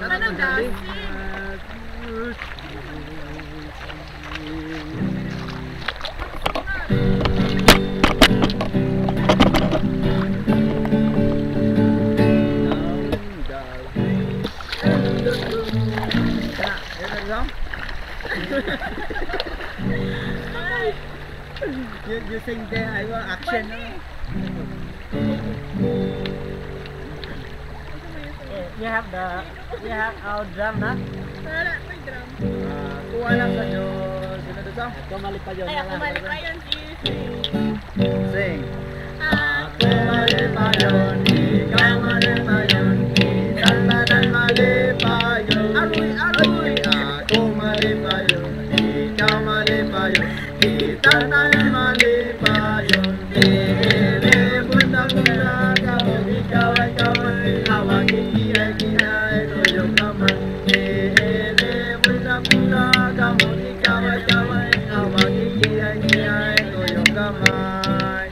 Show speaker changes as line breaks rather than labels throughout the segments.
Anong gasing?
You sing there, I will action. You have our drum na?
Wala, may drum.
Kuha lang sa Diyos. Sino doon?
Ako malipayon.
Ay, ako malipayon si
Sing.
Ako
Malipayon, ikaw malipayon, kitang tanan malipayon. Aroy, aroy. Ako malipayon, ikaw malipayon, kitang tanan malipayon. Bunda-bunda, kamu ikaw-ikawan, hawak kikiray-kiray, tuyong naman. Bunda-bunda, kamu ikaw-ikawan, hawak kikiray-kiray, tuyong kamay.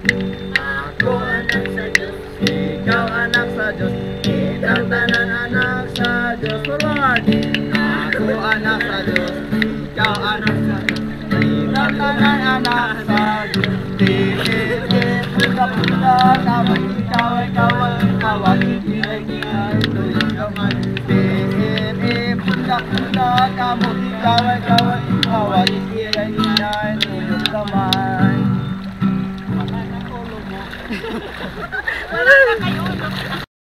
Ako anak sa Diyos, ikaw anak sa Diyos, kitang tanan anak sa Diyos. Lord, ako anak sa Diyos, ikaw anak sa Diyos, kitang tanan anak sa Diyos. Bunda-bunda, kamu ikaw-ikawan, hawak kikiray-kiray, tuyong kamay. Bunda-bunda, kamu ikaw-ikawan, hawak kikiray-kiray, tuyong kamay.
Wala na kayo.